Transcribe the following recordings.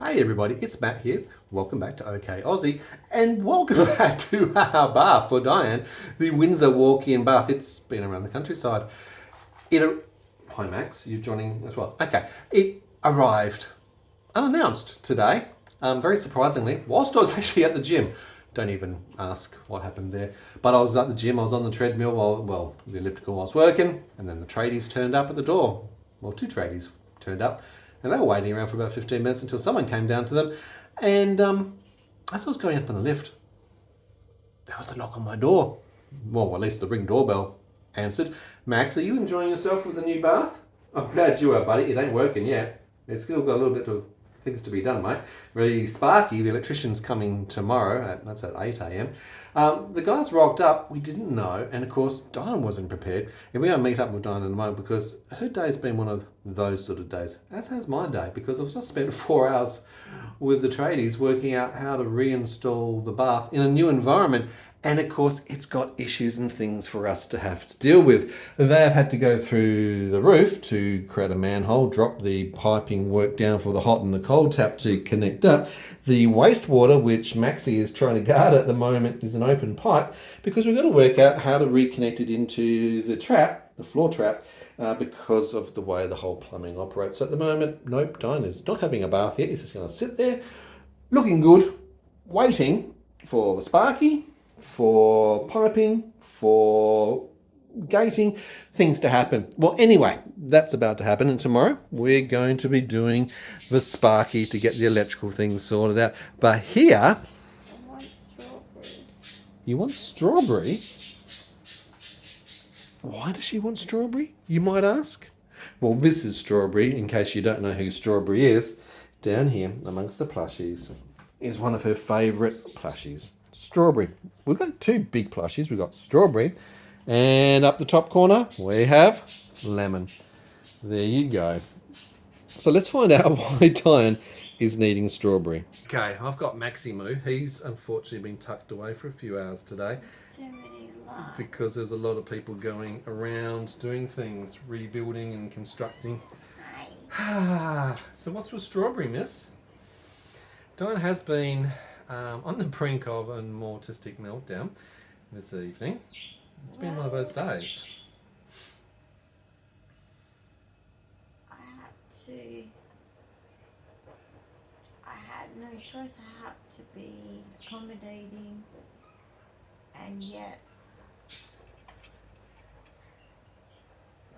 Hey everybody, it's Matt here. Welcome back to OK Aussie, and welcome back to our bath for Dyan, the Windsor walk-in bath. It's been around the countryside. Hi Max, you're joining as well. Okay, it arrived unannounced today, very surprisingly, whilst I was actually at the gym. Don't even ask what happened there. But I was at the gym, I was on the treadmill while the elliptical was working, and then the tradies turned up at the door. Well, two tradies turned up, and they were waiting around for about 15 minutes until someone came down to them. And as I was going up in the lift, there was a knock on my door. Well, at least the ring doorbell answered. Max, are you enjoying yourself with the new bath? I'm glad you are, buddy. It ain't working yet. It's still got a little bit of things to be done, mate. Really, Sparky, the electrician's coming tomorrow. That's at 8 a.m. The guys rocked up. We didn't know. And, of course, Dyan wasn't prepared. And we're going to meet up with Dyan in a moment because her day's been one of those sort of days, as has my day, because I've just spent 4 hours with the tradies working out how to reinstall the bath in a new environment. And of course, it's got issues and things for us to have to deal with. They have had to go through the roof to create a manhole, drop the piping work down for the hot and the cold tap to connect up. The wastewater, which Maxie is trying to guard at the moment, is an open pipe because we've got to work out how to reconnect it into the trap, the floor trap, because of the way the whole plumbing operates. So at the moment, nope, Dyan is not having a bath yet. He's just going to sit there, looking good, waiting for the Sparky, for piping, for gating, things to happen. Well, anyway, that's about to happen, and tomorrow we're going to be doing the Sparky to get the electrical things sorted out. But here, I want strawberry. you want strawberry? Why does she want strawberry, you might ask? Well, this is Strawberry, in case you don't know who Strawberry is. Down here, amongst the plushies, is one of her favourite plushies. Strawberry. We've got two big plushies. We've got Strawberry, and up the top corner, we have Lemon. There you go. So let's find out why Dyan is needing Strawberry. Okay, I've got Maximu. He's unfortunately been tucked away for a few hours today. Too many lights. Because there's a lot of people going around doing things, rebuilding and constructing. So what's with Strawberry, miss? Dyan has been on the brink of an autistic meltdown this evening. It's been one of those days. I had no choice. I had to be accommodating, and yet,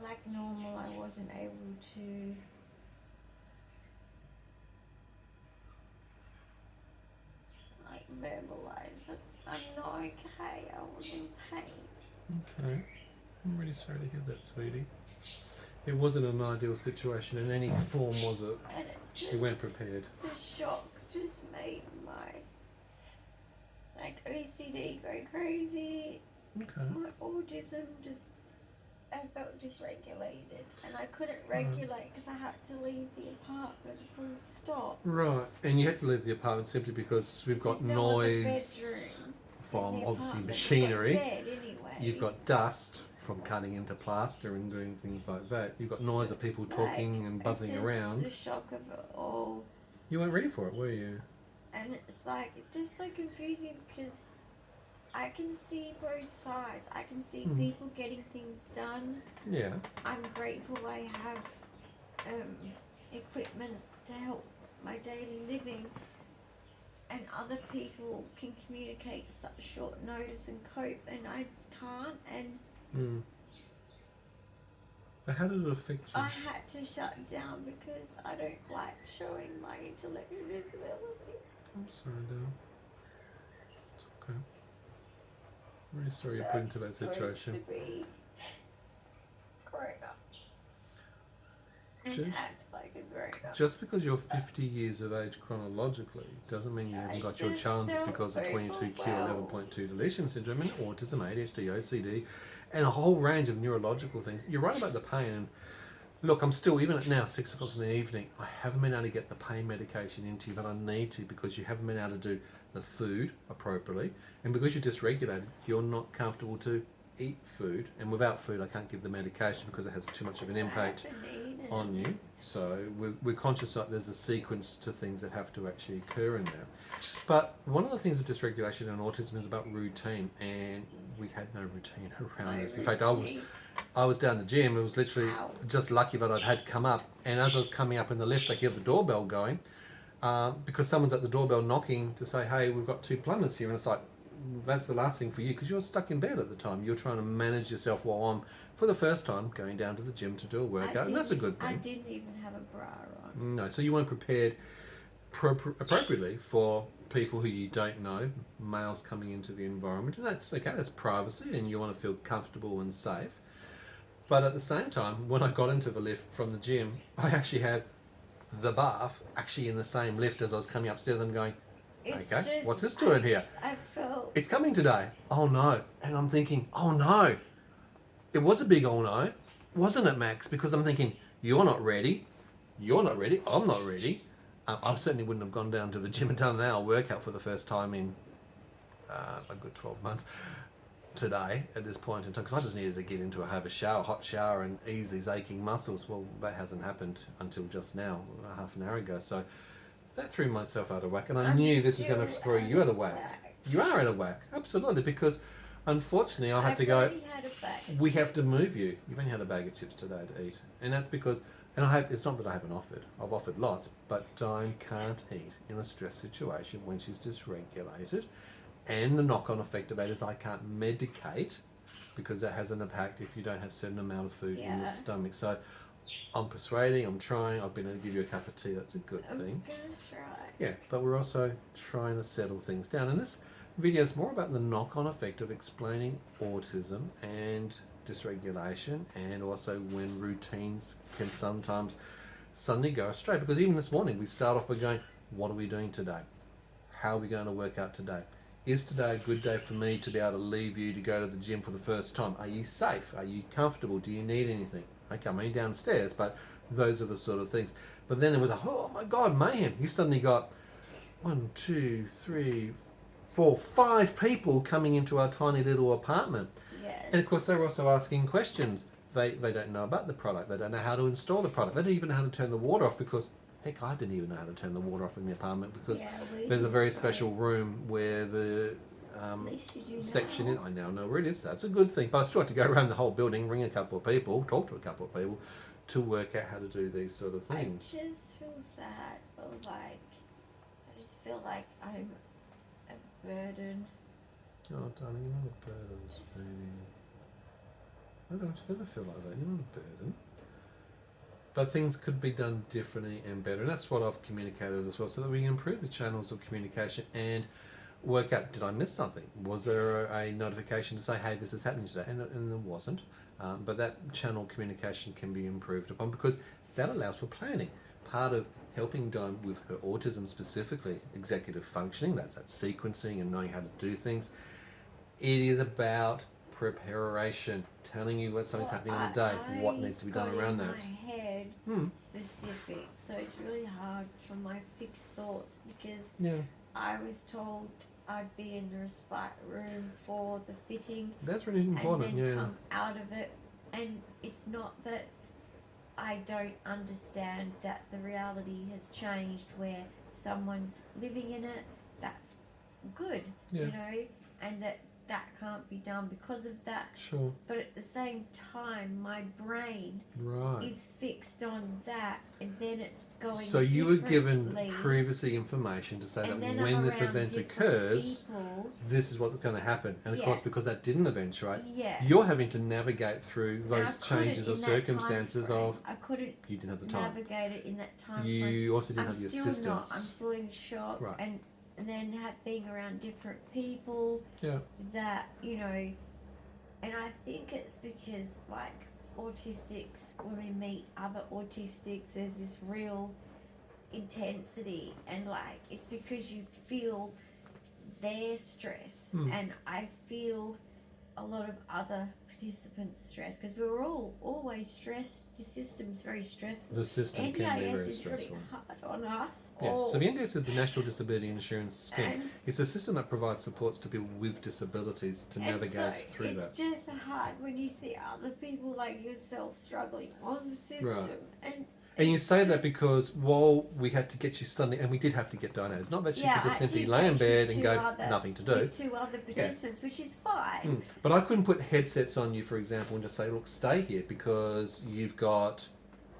like normal, I wasn't able to verbalize it. I'm not okay. I was in pain. Okay. I'm really sorry to hear that, sweetie. It wasn't an ideal situation in any form, was it? And You weren't prepared. The shock just made my OCD go crazy. Okay. My autism I felt dysregulated, and I couldn't regulate because I had to leave the apartment full stop. Right, and you had to leave the apartment simply because we've got noise from obviously machinery. Anyway. You've got dust from cutting into plaster and doing things like that. You've got noise of people talking and buzzing around. The shock of it all. You weren't ready for it, were you? And it's just so confusing because I can see both sides. I can see people getting things done. Yeah. I'm grateful I have equipment to help my daily living, and other people can communicate such short notice and cope, and I can't. And But how did it affect you? I had to shut down because I don't like showing my intellectual disability. I'm sorry, darling. It's okay. I'm really sorry you're put into that situation. To be grown up and Just- act like a grown up. Just because you're 50 years of age chronologically doesn't mean you haven't got your challenges because of 22q, 11.2 deletion syndrome, and autism, ADHD, OCD, and a whole range of neurological things. You're right about the pain. And look, I'm still, even at now, 6 o'clock in the evening, I haven't been able to get the pain medication into you, but I need to because you haven't been able to do the food appropriately. And because you're dysregulated, you're not comfortable to eat food. And without food, I can't give the medication because it has too much of an impact on you. So we're conscious that there's a sequence to things that have to actually occur in there. But one of the things with dysregulation and autism is about routine, and we had no routine around this. In fact, I was down the gym. It was literally just lucky that I'd had come up, and as I was coming up in the lift, I hear the doorbell going, because someone's at the doorbell knocking to say, "Hey, we've got 2 plumbers here," and it's like, that's the last thing for you because you're stuck in bed at the time. You're trying to manage yourself while I'm, for the first time, going down to the gym to do a workout, and that's a good thing. I didn't even have a bra on. No, so you weren't prepared appropriately for people who you don't know, males coming into the environment, and that's okay, that's privacy, and you want to feel comfortable and safe. But at the same time, when I got into the lift from the gym, I actually had the bath actually in the same lift as I was coming upstairs. I'm going, okay, what's this doing here? I felt... It's coming today. Oh no. And I'm thinking, oh no. It was a big oh no, wasn't it, Max? Because I'm thinking, you're not ready. You're not ready. I'm not ready. I certainly wouldn't have gone down to the gym and done an hour workout for the first time in a good 12 months today at this point in time, because I just needed to get into have a shower, hot shower, and ease these aching muscles. Well, that hasn't happened until just now, half an hour ago. So that threw myself out of whack, and I knew this was going to throw you out of whack. You are out of whack, absolutely, because unfortunately I had to go. We have to move you. You've only had a bag of chips today to eat, and that's because. And it's not that I haven't offered. I've offered lots, but Dyan can't eat in a stress situation when she's dysregulated. And the knock-on effect of that is I can't medicate because that has an impact if you don't have a certain amount of food in your stomach. So I'm persuading, I'm trying, I've been able to give you a cup of tea, that's a good thing. I'm gonna try. Yeah, but we're also trying to settle things down. And this video is more about the knock-on effect of explaining autism and dysregulation, and also when routines can sometimes suddenly go astray. Because even this morning we start off by going, what are we doing today? How are we going to work out today? Is today a good day for me to be able to leave you to go to the gym for the first time? Are you safe? Are you comfortable? Do you need anything? Okay, I'm only downstairs, but those are the sort of things. But then it was like, oh my God, mayhem. You suddenly got 1, 2, 3, 4, 5 people coming into our tiny little apartment. Yes. And of course they're also asking questions. They don't know about the product. They don't know how to install the product. They don't even know how to turn the water off, because heck, I didn't even know how to turn the water off in the apartment, because there's a very special room where the section is. I now know where it is. That's a good thing. But I still have to go around the whole building, ring a couple of people, talk to a couple of people to work out how to do these sort of things. I just feel sad, or like, I just feel like I'm a burden. Oh, darling, you're not a burden, sweetie. I don't want you to ever feel like that. You're not a burden. But things could be done differently and better, and that's what I've communicated as well, so that we can improve the channels of communication and work out, did I miss something? Was there a notification to say, hey, this is happening today? And there wasn't. But that channel communication can be improved upon, because that allows for planning. Part of helping Dyan with her autism specifically, executive functioning, that's that sequencing and knowing how to do things. It is about preparation, telling you what something's happening in the day, what needs to be done around that. My head specific, so it's really hard for my fixed thoughts, because I was told I'd be in the respite room for the fitting. That's really important. And then come out of it, and it's not that I don't understand that the reality has changed, where someone's living in it. That's good, you know, and that can't be done because of that. Sure. But at the same time, my brain is fixed on that, and then it's going. So you were given previously information to say that when this event occurs, this is what's going to happen. And of course, because that didn't eventuate, you're having to navigate through those changes of circumstances of. I couldn't. You didn't have the time. Navigate it in that time. You also didn't have the assistance. I'm still in shock, and then being around different people that, you know, and I think it's because, like, autistics, when we meet other autistics, there's this real intensity, and like, it's because you feel their stress, and I feel a lot of other participants stress, because we were all always stressed. The system's very stressful. The system can be NDIS very is stressful. really hard on us. Yeah. So the NDIS is the National Disability Insurance Scheme. It's a system that provides supports to people with disabilities to navigate through it's that. It's just hard when you see other people like yourself struggling on the system. Right. And you say that because while we had to get you suddenly, and we did have to get Dyan, it's not that she could just simply lay in bed and go, nothing to do. With 2 other participants, which is fine. But I couldn't put headsets on you, for example, and just say, look, stay here, because you've got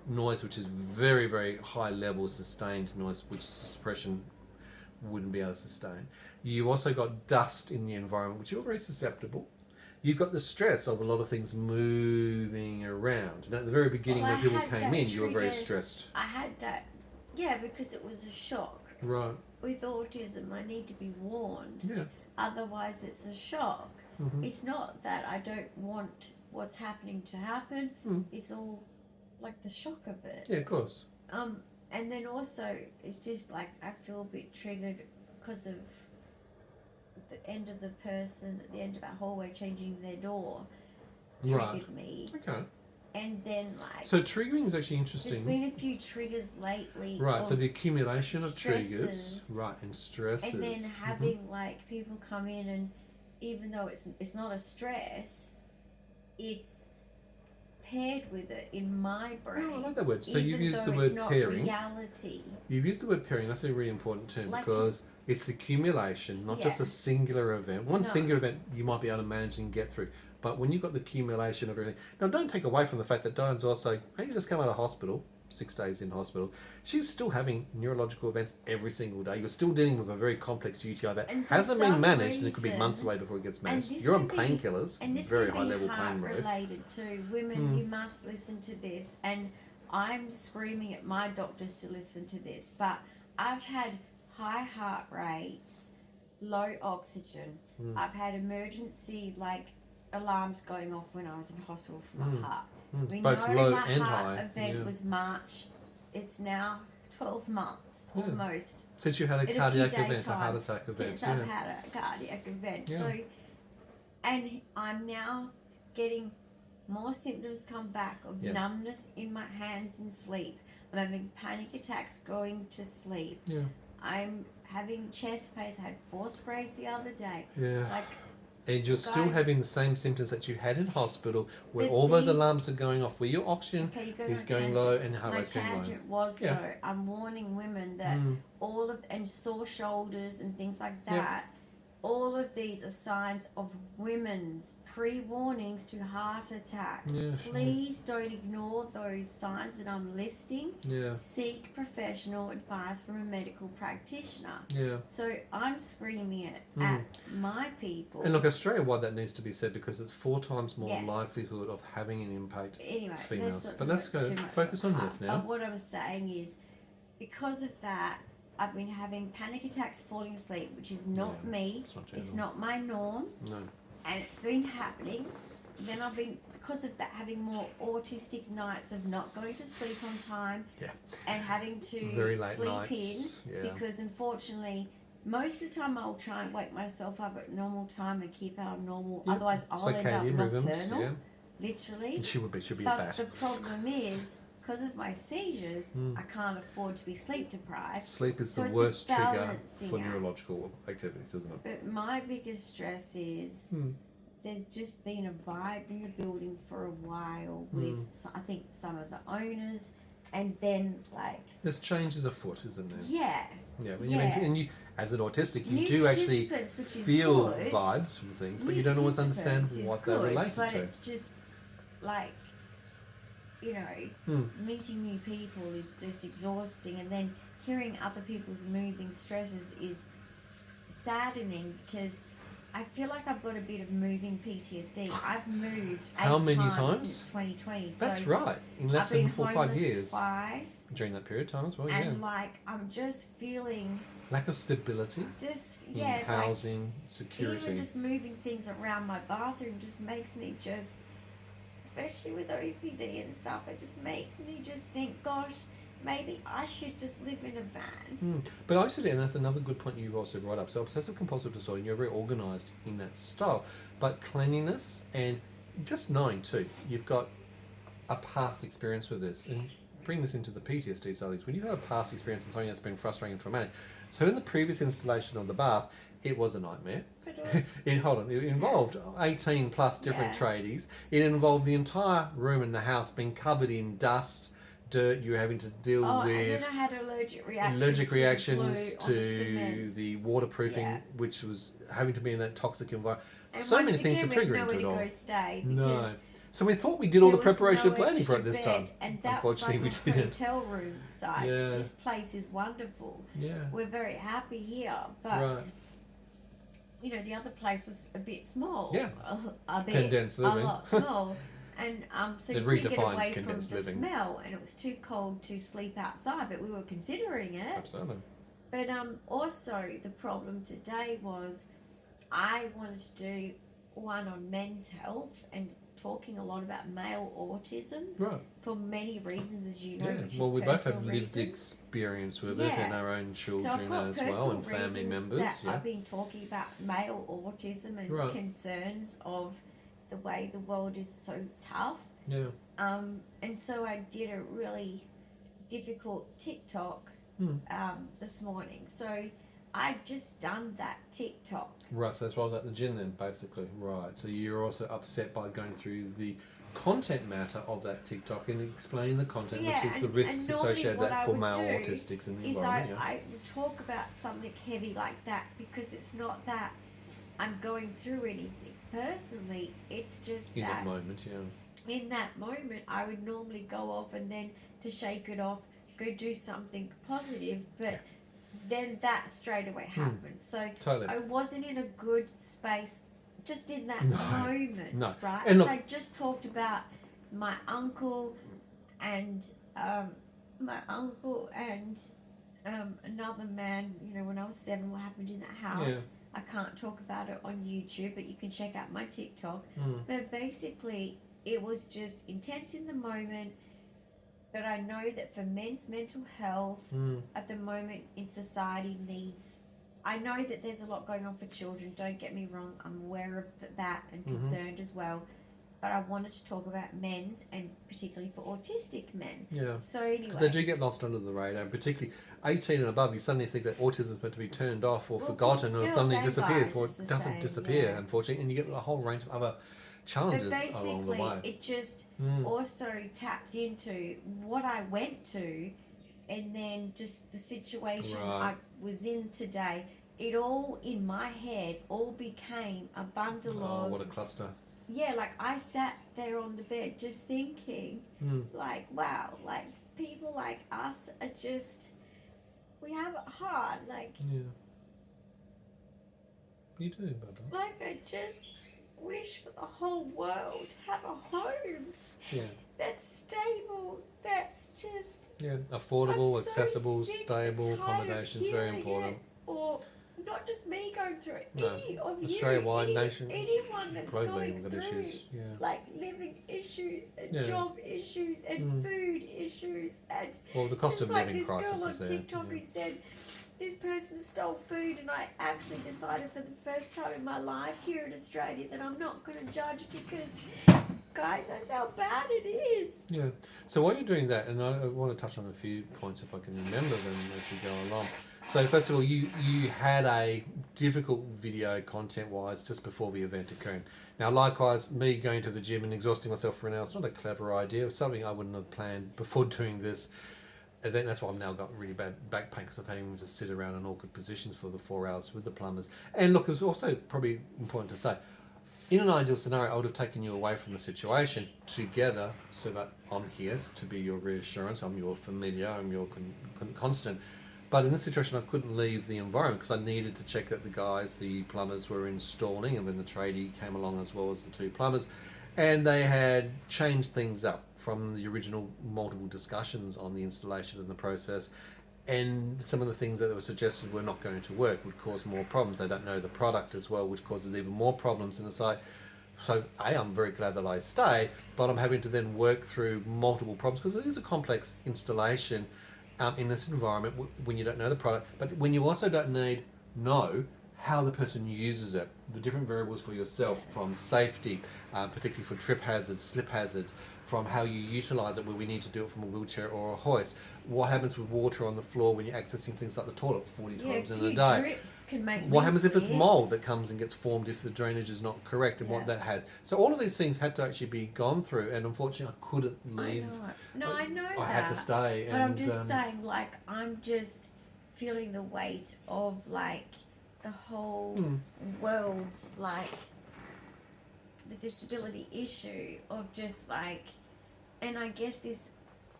noise which is very, very high level sustained noise, which suppression wouldn't be able to sustain. You also got dust in the environment, which you're very susceptible. You've got the stress of a lot of things moving around. And at the very beginning, when people came in, you were very stressed. I had that, because it was a shock. Right. With autism, I need to be warned. Yeah. Otherwise, it's a shock. It's not that I don't want what's happening to happen. It's all like the shock of it. Yeah, of course. And then also, it's just like I feel a bit triggered because of the end of the person at the end of our hallway changing their door triggered me. Okay. And then so triggering is actually interesting. There's been a few triggers lately. Right. So the accumulation of triggers, right, and stresses. And then having like people come in, and even though it's not a stress, it's paired with it in my brain. Oh, I like that word. So you've used the word pairing. Reality. You've used the word pairing. That's a really important term, because it's accumulation, not just a singular event. One singular event you might be able to manage and get through. But when you've got the accumulation of everything... Now, don't take away from the fact that Dyan's also... only just come out of hospital, 6 days in hospital. She's still having neurological events every single day. You're still dealing with a very complex UTI that hasn't been managed, and it could be months away before it gets managed. You're on painkillers, very high level pain relief. Related to women, you must listen to this. And I'm screaming at my doctors to listen to this. But I've had high heart rates, low oxygen. I've had emergency alarms going off when I was in hospital for my heart. We Both know low my and heart high. event was March. It's now 12 months almost. Since you had a cardiac event, a heart attack event. Since I've had a cardiac event. Yeah. So, and I'm now getting more symptoms come back of numbness in my hands and sleep. I'm having panic attacks going to sleep. Yeah. I'm having chest pains. I had 4 sprays the other day. Yeah. And you're still having the same symptoms that you had in hospital, where all those alarms are going off, where your oxygen is going low and heart rate's going low. My tangent was though, I'm warning women that all of, and sore shoulders and things like that, all of these are signs of women's pre-warnings to heart attack. Please don't ignore those signs that I'm listing. Seek professional advice from a medical practitioner. So I'm screaming it at my people. And look, Australia-wide that needs to be said, because it's 4 times more likelihood of having an impact females. But let's go focus on this now. What I was saying is, because of that, I've been having panic attacks falling asleep, which is not me. It's not my norm. No. And it's been happening. Then I've been, because of that, having more autistic nights of not going to sleep on time. And having to very late sleep nights. in. Because unfortunately, most of the time I'll try and wake myself up at normal time and keep our normal. Otherwise, I'll end up nocturnal. Literally. And she'll be a bat. bat. The problem is, because of my seizures, I can't afford to be sleep deprived. Sleep is the worst trigger for neurological activities, isn't it? But my biggest stress is there's just been a vibe in the building for a while with, I think, some of the owners, and then there's changes afoot, isn't there? Yeah. And you, as an autistic, you do actually feel vibes from things, but you don't always understand what they're related to. But it's just meeting new people is just exhausting, and then hearing other people's moving stresses is saddening, because I feel like I've got a bit of moving PTSD. I've moved 8 times since 2020. That's right. In less than 4 or 5 years. Twice. During that period of time as well, and I'm just feeling... lack of stability. Housing, security. Even just moving things around my bathroom just makes me just... especially with OCD and stuff, it just makes me just think, gosh, maybe I should just live in a van. But actually, and that's another good point you've also brought up. So obsessive compulsive disorder, you're very organised in that style, but cleanliness and just knowing too, you've got a past experience with this, and bring this into the PTSD studies. When you have a past experience of something that's been frustrating and traumatic, so in the previous installation of the bath, it was a nightmare. But it was, It involved 18 plus different tradies. It involved the entire room in the house being covered in dust, dirt. You were having to deal and with then I had allergic reactions to the glue the waterproofing, which was having to be in that toxic environment. And So once many things again, were we had triggering to nowhere it to all. go stay No. because So we thought we did all the there was preparation no planning for it extra this bed, time. and that was Unfortunately, like we a didn't. hotel room size. Yeah. This place is wonderful. Yeah. We're very happy here, but Right. you know the other place was a bit small. Yeah. A bit, Condensed living. a lot small, and so It you couldn't get redefines away from condensed the living. smell, and it was too cold to sleep outside. But we were considering it. Absolutely. But also the problem today was I wanted to do one on men's health and talking a lot about male autism Right. for many reasons, as you know. Yeah. Which Well, is we both have personal lived reasons. experience with it, Yeah. and our own So I've children got as personal well, and family reasons members. that Yeah. I've been talking about male autism and Right. concerns of the way the world is so tough. Yeah. And so I did a really difficult TikTok this morning. So I just done that TikTok. Right, so that's why I was at the gym then, basically. Right, so you're also upset by going through the content matter of that TikTok and explaining the content, Yeah, which is the and risks normally associated what with that I for would male do autistics in the is environment. I would talk about something heavy like that because it's not that I'm going through anything personally. It's just In that that moment, yeah. in that moment I would normally go off and then to shake it off, go do something positive, but then that straight away happened. So Totally. I wasn't in a good space just in that No, moment, no. right? And look- I just talked about my uncle and another man, you know, when I was 7, what happened in that house. Yeah. I can't talk about it on YouTube, but you can check out my TikTok. But basically, it was just intense in the moment. But I know that for men's mental health at the moment in society needs. I know that there's a lot going on for children. Don't get me wrong. I'm aware of that and concerned as well. But I wanted to talk about men's and particularly for autistic men. Yeah. So anyway. Because they do get lost under the radar, particularly 18 and above. You suddenly think that autism is meant to be turned off or forgotten, or girls suddenly and disappears. guys, Well, it's it the doesn't same, disappear, yeah. unfortunately, and you get a whole range of other challenges But along the basically, way. it just also tapped into what I went to, and then just the situation I was in today. It all in my head all became a bundle Oh, of what a cluster. yeah. Like I sat there on the bed just thinking, like, wow, like people like us are just we have it hard. Like, Yeah. You do, Bubba. like I just wish for the whole world to have a home. Yeah. That's stable. That's just Yeah. Affordable, I'm so accessible, sick and stable tired of accommodations, very hearing important. it. Or not just me going through it. No, Any of you, Australia-wide, anyone that's globally, going got through issues. Yeah. like living issues and Yeah. job issues and food issues and Well, the cost just of like living this crisis girl on is there. TikTok Yeah. who said this person stole food, and I actually decided for the first time in my life here in Australia that I'm not going to judge because, guys, that's how bad it is. Yeah. So while you're doing that, and I want to touch on a few points if I can remember them as we go along. So first of all, you had a difficult video content-wise just before the event occurred. Now, likewise, me going to the gym and exhausting myself for an hour, it's not a clever idea. It's something I wouldn't have planned before doing this event. That's why I've now got really bad back pain because I've had to sit around in awkward positions for the 4 hours with the plumbers. And look, it's also probably important to say, in an ideal scenario, I would have taken you away from the situation together so that I'm here to be your reassurance, I'm your familiar, I'm your constant. But in this situation, I couldn't leave the environment because I needed to check that the guys, the plumbers, were installing, and then the tradie came along as well as the 2 plumbers, and they had changed things up from the original multiple discussions on the installation and the process, and some of the things that were suggested were not going to work, would cause more problems. They don't know the product as well, which causes even more problems. And it's like, so I'm very glad that I stay, but I'm having to then work through multiple problems because it is a complex installation. in this environment when you don't know the product, but when you also don't know how the person uses it, the different variables for yourself, from safety, particularly for trip hazards, slip hazards, from how you utilize it, where we need to do it from a wheelchair or a hoist. What happens with water on the floor when you're accessing things like the toilet 40 times in a day? Drips can make What me happens if it's scared. mold that comes and gets formed if the drainage is not correct, and what Yeah. that has? So all of these things had to actually be gone through, and unfortunately I couldn't leave. I know I that. had to stay. But and, I'm just saying, like, I'm just feeling the weight of, like, the whole world's, like, the disability issue of just, like, and I guess this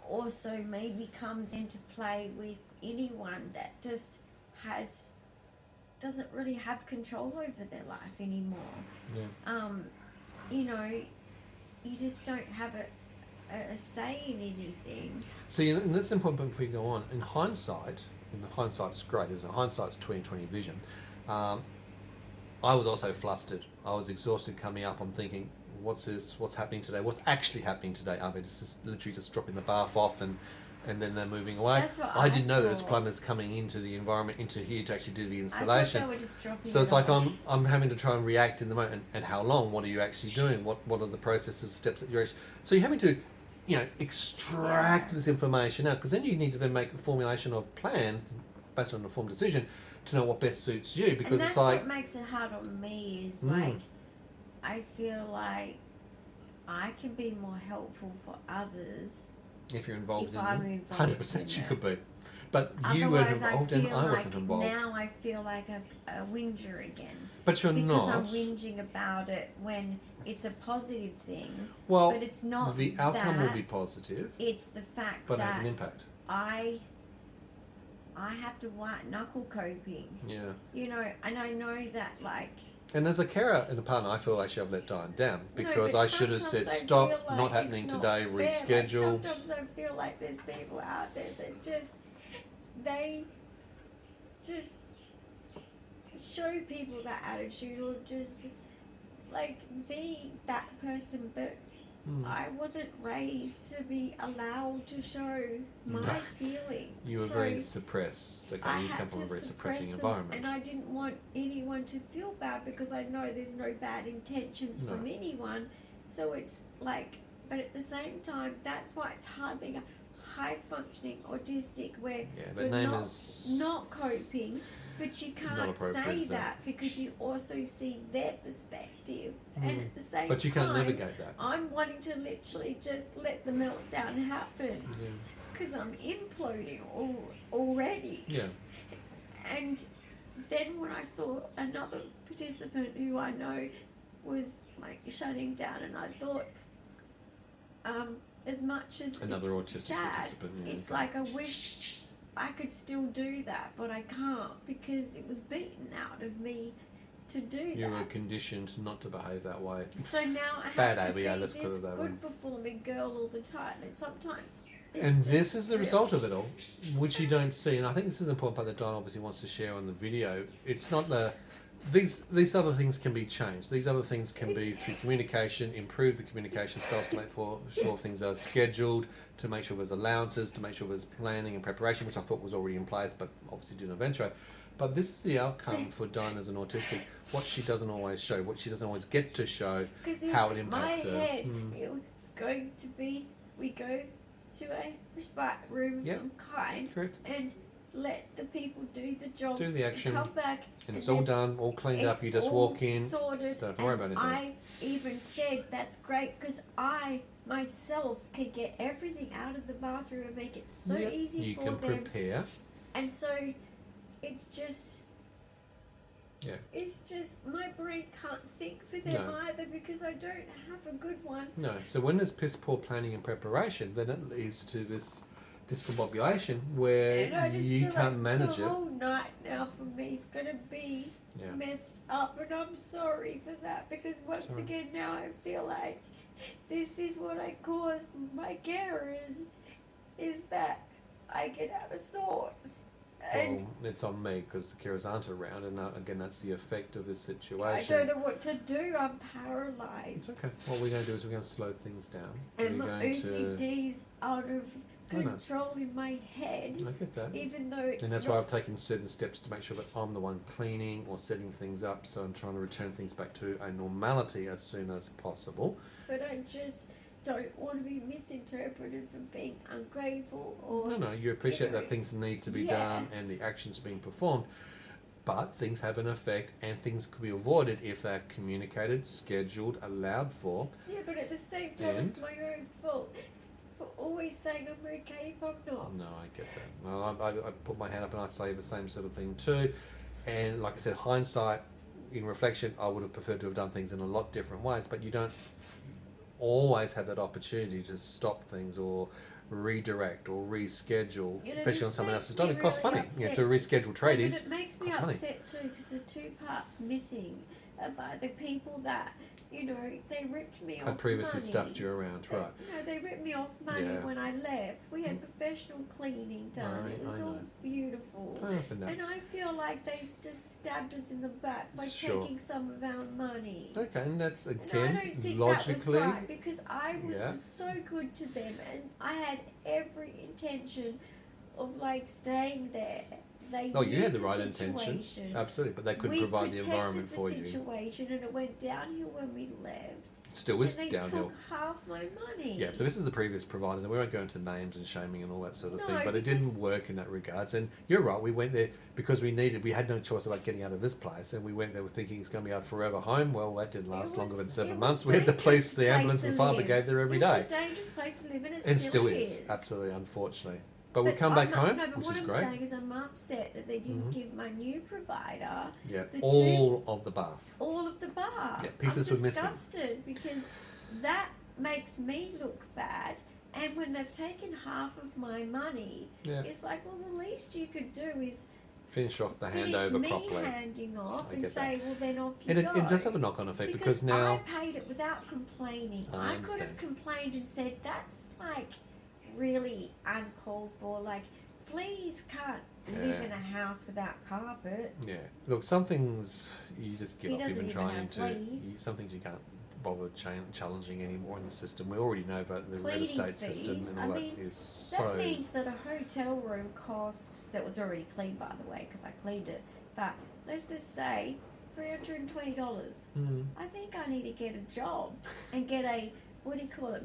also maybe comes into play with anyone that just doesn't really have control over their life anymore. Yeah. You know, you just don't have a say in anything. See, and that's important before you go on. In hindsight, hindsight's great, isn't it? Hindsight's 20/20 vision. I was also flustered. I was exhausted coming up. I'm thinking, what's this? What's happening today? What's actually happening today? Are they just literally just dropping the bath off and then they're moving away? That's what I didn't know there was thought. plumbers coming into the environment, into here to actually do the I thought installation. they were just dropping So it it's like off. I'm having to try and react in the moment. And how long? What are you actually doing? What are the processes, steps that you're actually... So you're having to, extract this information out, because then you need to then make a formulation of plans based on an informed decision to know what best suits you. Because and that's it's like... what makes it hard on me is like, I feel like I can be more helpful for others if you're involved if in I'm them, involved 100% in you it. could be. But you weren't Otherwise, involved I and feel I like wasn't involved. now I feel like a whinger again. But you're because not. I'm whinging about it when it's a positive thing. Well, but it's not the outcome that, will be positive, it's the fact but it has that an impact. I have to white knuckle coping. Yeah. And I know that, like... And as a carer and a partner, I feel actually I've let Dyan down, because but I should have said, sometimes I stop, feel like not happening it's today, not fair. reschedule. Like, sometimes I feel like there's people out there that they just show people that attitude, or just like be that person, but I wasn't raised to be allowed to show my feelings. You were So very suppressed. Okay, I you come had from a to very suppress suppressing them, environment. and I didn't want anyone to feel bad, because I know there's no bad intentions from anyone. So it's like, but at the same time, that's why it's hard being a high-functioning autistic, where the you're name not is not coping, but you can't appropriate, say is it? that because you also see their perspective, and at the same But you time, can't navigate that. I'm wanting to literally just let the meltdown happen, because I'm imploding already. Yeah. And then when I saw another participant who I know was like shutting down, and I thought, as much as Another it's autistic sad, participant, yeah, it's okay. like I wish I could still do that, but I can't, because it was beaten out of me to do You were that. conditioned not to behave that way. So now I Bad have to ABA, be let's this put it that way. good performing girl all the time, and sometimes it's And just this is the really... result of it all, which you don't see. And I think this is an important part that Dyan obviously wants to share on the video. It's not these other things can be changed. These other things can be through communication, improve the communication styles to make sure things are scheduled, to make sure there's allowances, to make sure there's planning and preparation, which I thought was already in place, but obviously didn't eventuate. But this is the outcome for Dyan as an autistic. What she doesn't always show, what she doesn't always get to show, how it impacts my her. head, it was going to be, we go to a respite room of some kind, Correct. and let the people do the job, Do the action, and come back, and it's all done, all cleaned up. You just walk in, sorted, don't have to worry about anything. I even said that's great, because I myself can get everything out of the bathroom and make it so easy you for can them. prepare. And so it's just, it's just my brain can't think for them either, because I don't have a good one. No. So when there's piss poor planning and preparation, then it leads to this discombobulation where And I just you feel can't like manage the it. whole night now for me is going to be messed up, and I'm sorry for that, because once again now I feel like this is what I cause my carers, is that I get out of sorts, And well, it's on me because the carers aren't around, and again, that's the effect of the situation. I don't know what to do. I'm paralysed. It's okay. What we're going to do is we're going to slow things down. And we're my going to... OCD's out of control in my head. I get that. Even though it's And that's not... why I've taken certain steps to make sure that I'm the one cleaning or setting things up. So I'm trying to return things back to a normality as soon as possible. But I just don't want to be misinterpreted for being ungrateful or... No, you appreciate that things need to be done and the actions being performed. But things have an effect, and things could be avoided if they're communicated, scheduled, allowed for. Yeah, but at the same time, it's my own fault for always saying I'm okay if I'm not. No, I get that. Well, I put my hand up and I say the same sort of thing too. And like I said, hindsight, in reflection, I would have preferred to have done things in a lot different ways. But you don't always have that opportunity to stop things or redirect or reschedule, especially on someone else's time. It costs money, to reschedule tradies. But it makes me upset too, because the two parts missing are by the people that, they ripped me off. I previously money. stuffed you around, right? They ripped me off money when I left. We had professional cleaning done. It was all beautiful. And I feel like they just stabbed us in the back by taking some of our money. Okay, and that's again, and I don't think logically... that was right, because I was so good to them, and I had every intention of staying there. You had the right intention, absolutely, but they couldn't provide the environment for you. We protected the situation, and it went downhill when we left. Still is downhill. And they took half my money. Yeah, so this is the previous providers, and we won't go into names and shaming and all that sort of thing, but it didn't work in that regards. And you're right, we went there because we had no choice about getting out of this place, and we went there thinking it's going to be our forever home. Well, that didn't last longer than 7 months. We had the police, the ambulance, and fire brigade there every day. It was a dangerous place to live, and it still is. Absolutely, unfortunately. But we come back home, which is great. What I'm saying is I'm upset that they didn't give my new provider all of the bath. All of the bath. Yeah, pieces were missing. I'm disgusted because that makes me look bad. And when they've taken half of my money, it's like, well, the least you could do is finish off the handover properly. Handing off and say, well, then off you go. It does have a knock-on effect because now... I paid it without complaining. I could have complained and said, that's really uncalled for. Fleas can't live in a house without carpet. Yeah. Look, some things you just give up even trying to. Some things you can't bother challenging anymore in the system. We already know about the real estate system and all that is so... That means that a hotel room costs, that was already cleaned by the way, because I cleaned it, but let's just say $320. I think I need to get a job and get a, what do you call it,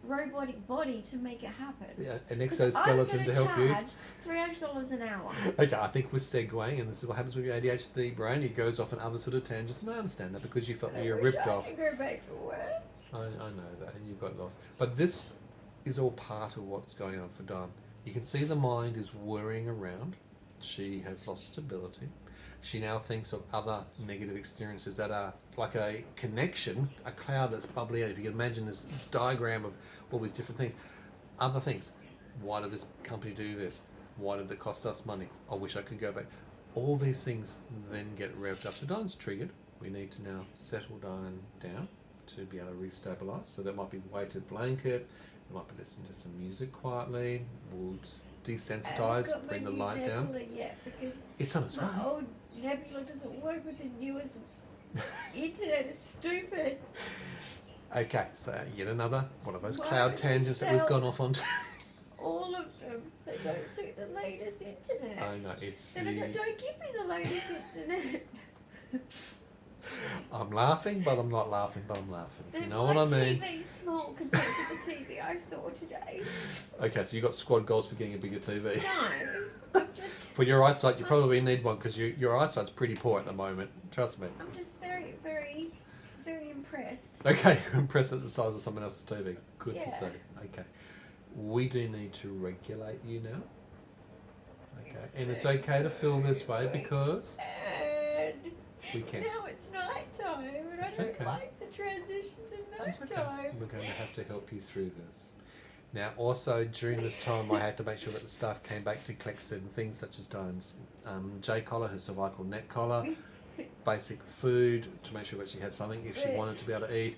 robotic body to make it happen. Yeah, an exoskeleton to help you. I'm going to charge $300 an hour. Okay, I think we're segueing, and this is what happens with your ADHD brain. It goes off on other sort of tangents, and I understand that because you felt that you're ripped off. I go back to work. I know that, and you've got lost. But this is all part of what's going on for Dyan. You can see the mind is whirring around. She has lost stability. She now thinks of other negative experiences that are like a connection, a cloud that's bubbling out. If you can imagine this diagram of all these different things. Other things. Why did this company do this? Why did it cost us money? I wish I could go back. All these things then get revved up. So Dyan's triggered. We need to now settle Dyan down to be able to restabilise. So that might be weighted blanket. We might be listening to some music quietly. We'll desensitise, bring the light down. Yet because it's on its way. My old Nebula doesn't work with the newest internet. It's stupid. Okay, so yet another one of those cloud tangents that we've gone off on. All of them. They don't suit the latest internet. I know, it's... Don't give me the latest internet. I'm laughing, but I'm not laughing, but I'm laughing. You know what I mean? My TV's small compared to the TV I saw today. Okay, so you got squad goals for getting a bigger TV. No, I'm just... For your eyesight, you probably need one because your eyesight's pretty poor at the moment. Trust me. I'm just very, very, very impressed. Okay, impressed at the size of someone else's TV. Good to see. Okay. We do need to regulate you now. Okay, and it's okay to feel this way because... We can. Now it's night time, and I don't like the transition to night time. We're going to have to help you through this. Now, also during this time, I had to make sure that the staff came back to collect certain things, such as Dyan's J collar, her cervical neck collar, basic food to make sure that she had something if she wanted to be able to eat.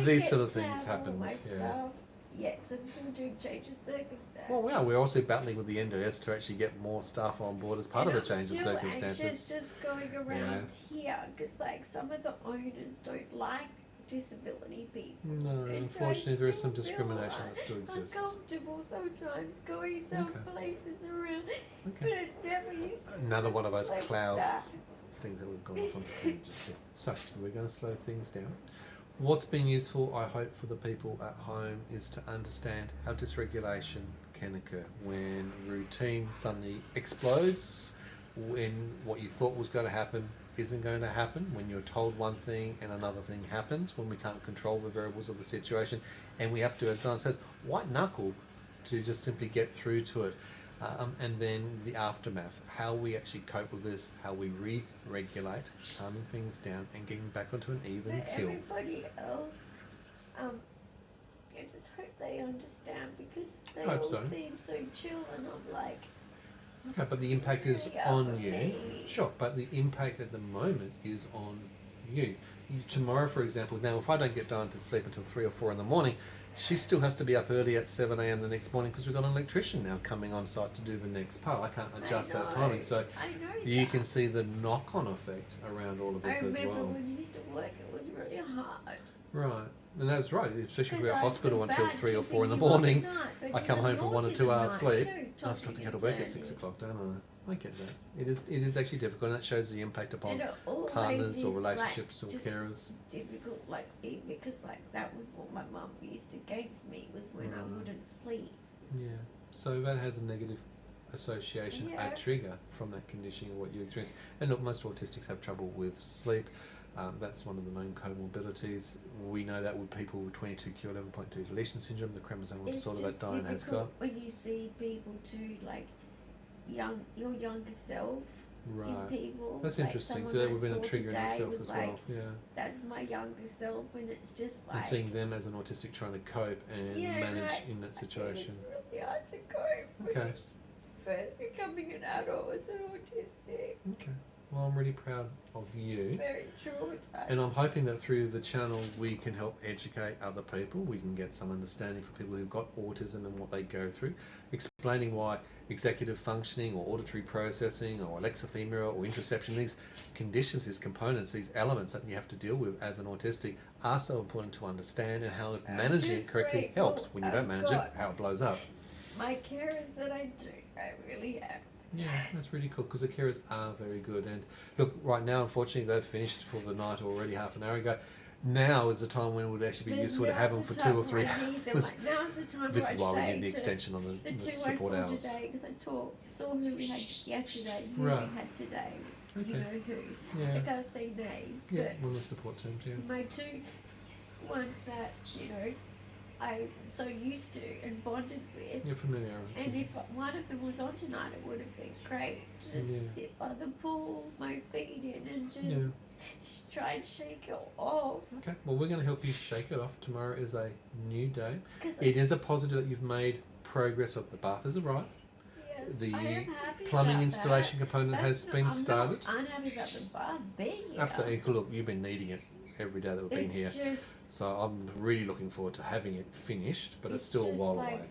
These sort of things happened. My stuff yet because I'm still doing change of circumstance. Well, we're also battling with the NDS to actually get more staff on board as part and of a change of circumstances. I'm still anxious just going around here because like some of the owners don't like disability people. No, And unfortunately, so there is some feel discrimination that still exists. uncomfortable sometimes going some Okay. places around, but Okay. it never used to Another be one of those like cloud that. things that we've gone off on tangents here. So we're going to slow things down. What's been useful, I hope, for the people at home is to understand how dysregulation can occur when routine suddenly explodes, when what you thought was going to happen isn't going to happen, when you're told one thing and another thing happens, when we can't control the variables of the situation, and we have to, as Dyan says, white knuckle to just simply get through to it. And then the aftermath, how we actually cope with this, how we re-regulate, calming things down and getting back onto an even But keel. everybody else, I just hope they understand because they Hope all so. seem so chill, and I'm like, Okay, but the impact is really up on on you. me. Sure, but the impact at the moment is on you. Tomorrow, for example, now if I don't get Dyan to sleep until 3 or 4 in the morning, she still has to be up early at 7 a.m. the next morning because we've got an electrician now coming on site to do the next part. I can't adjust that timing. So I know you that. can see the knock-on effect around all of I this as remember well. when you used to work, it was really hard. Right, and that's right, especially if we're at 'Cause I hospital feel until bad 3 or 4 in the keeping you up at morning. night, but I you come know, home the for 1 or 2 autism hours nights sleep. too, I start tossing to go to and work at turning. 6 o'clock, don't I? I get that. It is actually difficult, and that shows the impact upon And it always partners or is, relationships like, or just carers. difficult, like because like that was what my mum used against me was when I Right. wouldn't sleep. Yeah. So that has a negative association, Yeah. a trigger from that conditioning of what you experience. And look, most autistics have trouble with sleep. That's one of the known comorbidities. We know that with people with 22q11.2 deletion syndrome, the chromosomal It's disorder just that Dyan has got. difficult when you see people too, like your younger self in Right. people. That's like interesting. someone So that I would have been a saw trigger in today itself was as like, well. Yeah. that's my younger self, and it's just like And seeing them as an autistic trying to cope and Yeah, manage right. in that situation. It's really hard to cope when Okay. you're first becoming an adult as an autistic. Okay. Well, I'm really proud of you. Very traumatized. And I'm hoping that through the channel we can help educate other people. We can get some understanding for people who've got autism and what they go through, explaining why executive functioning or auditory processing or alexithymia or interoception, these conditions, these components, these elements that you have to deal with as an autistic are so important to understand, and how if managing it just correctly grateful helps. When you don't I've manage it, got how it blows up. my carers that I do, I really have. Yeah, that's really cool because the carers are very good. And look, right now, unfortunately, they've finished for the night already half an hour ago. Now is the time when it would actually be But useful to have them now's for the 2 or time 3 where I need them. hours. Like, now's the time This where is I why we say need the to extension on the the two I support saw hours. today, because I saw who we had yesterday, who Right. we had today. Okay. You know who. Yeah. I can't say names, Yeah, but one of the support teams, yeah. my two ones that, you know, I'm so used to and bonded with. You're familiar. And if one of them was on tonight, it would have been great to just Yeah. sit by the pool, my feet in, and just Yeah. try and shake it off. Okay, well, we're going to help you shake it off. Tomorrow is a new day. Because It is a positive that you've made progress of the bath has arrived. yes, The I am happy plumbing about installation that. component has been started. I'm not unhappy about the bath being here. Absolutely. Look, you've been needing it every day that we've been It's here. just, So I'm really looking forward to having it finished, but it's still a just while like, away.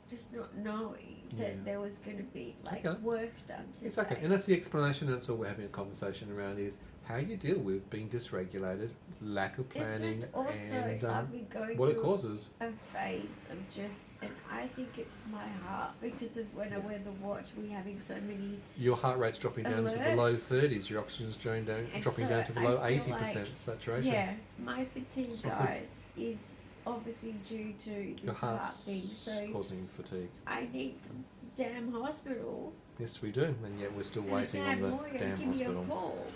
just not knowing that Yeah. there was going to be like Okay. work done today. It's okay, and that's the explanation. That's all we're having a conversation around is how you deal with being dysregulated, lack of It's planning, just also, and I've been going what it through causes. a phase of just, and I think it's my heart because of when I wear the watch, we having so many, Your heart rate's dropping down to the low Alerts. 30s. Your oxygen's dropping down And to so the I low feel 80% like, saturation. yeah, my fatigue, It's not good. guys, is obviously due to Your this heart heart's thing. So causing fatigue. I need the damn hospital. Yes, we do, and yet we're still And a waiting on damn the lawyer damn give me a hospital. call.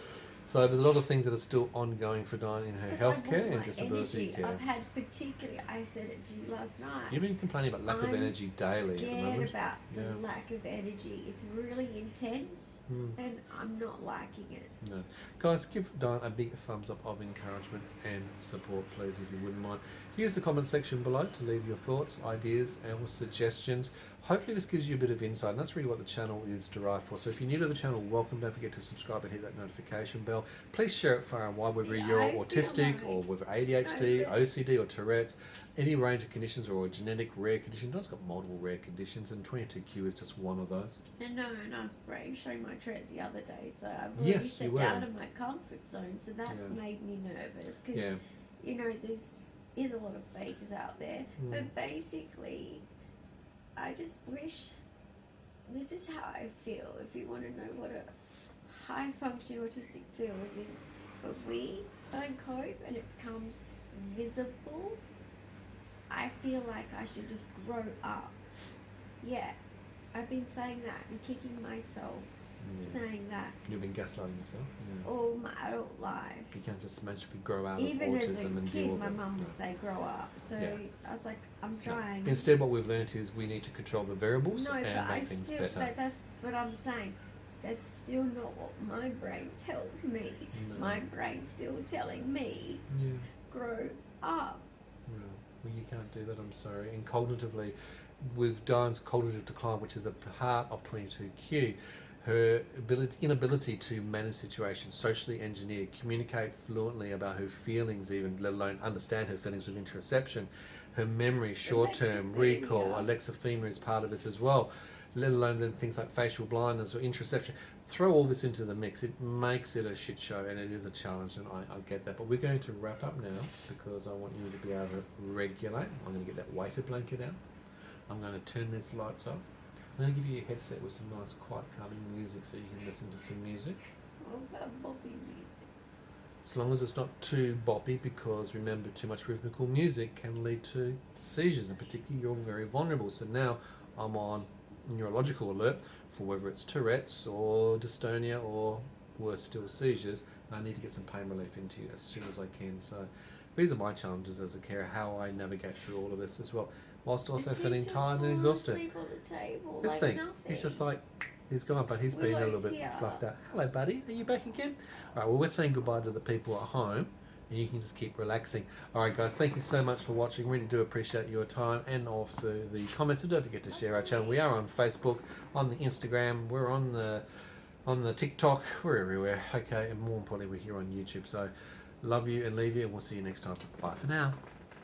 So there's a lot of things that are still ongoing for Dyan in her 'Cause I healthcare want and my disability energy. care. I've had particularly, I said it to you last night. You've been complaining about lack of I'm energy daily at the scared moment. about the Yeah. lack of energy. It's really intense, Hmm. and I'm not liking it. No. Guys, give Dyan a big thumbs up of encouragement and support, please, if you wouldn't mind. Use the comment section below to leave your thoughts, ideas, and suggestions. hopefully this gives you a bit of insight, and that's really what the channel is derived for. So if you're new to the channel, welcome. Don't forget to subscribe and hit that notification bell. Please share it far and wide, whether you're autistic or with ADHD, OCD or Tourette's, any range of conditions or a genetic rare condition. Don's got multiple rare conditions, and 22q is just one of those. And I was brave showing my Tourette's the other day, so I've already stepped out of my comfort zone, so that's made me nervous, because, you know, there's a lot of fakers out there, but basically, I just wish, this is how I feel, if you want to know what a high functioning autistic feels, is when we don't cope and it becomes visible, I feel like I should just grow up. Yeah, I've been saying that and kicking myself, saying that. You've been gaslighting yourself? All my adult life. You can't just magically grow out Even of autism as a and kid, deal with my it. mum would say grow up. So I was like, I'm trying. Instead, what we've learnt is we need to control the variables No, and but make things better. That's what I'm saying. That's still not what my brain tells me. No. My brain's still telling me, grow up. No. Well, you can't do that, I'm sorry. And cognitively, with Dyan's cognitive decline, which is a part of 22q, her inability to manage situations, socially engineer, communicate fluently about her feelings even, let alone understand her feelings with interoception, her memory, short-term recall, alexithymia is part of this as well, let alone then things like facial blindness or interoception. Throw all this into the mix, it makes it a shit show, and it is a challenge, and I get that. But we're going to wrap up now because I want you to be able to regulate. I'm going to get that weighted blanket out. I'm going to turn these lights off. I'm going to give you a headset with some nice, quiet, calming music so you can listen to some music. What about boppy music? As long as it's not too boppy, because remember, too much rhythmical music can lead to seizures, and particularly you're very vulnerable. So now I'm on neurological alert for whether it's Tourette's or dystonia or worse still seizures. I need to get some pain relief into you as soon as I can. So these are my challenges as a carer, how I navigate through all of this as well, whilst also feeling tired and exhausted. Sleep on the table, This like thing, nothing. it's just like, he's gone, but he's been a little bit fluffed out. Hello, buddy. Are you back again? All right, well, we're saying goodbye to the people at home, and you can just keep relaxing. All right, guys, thank you so much for watching. Really do appreciate your time and also the comments. And don't forget to share our channel. We are on Facebook, on the Instagram, we're on the TikTok, we're everywhere. Okay, and more importantly, we're here on YouTube. So love you and leave you, and we'll see you next time. Bye for now.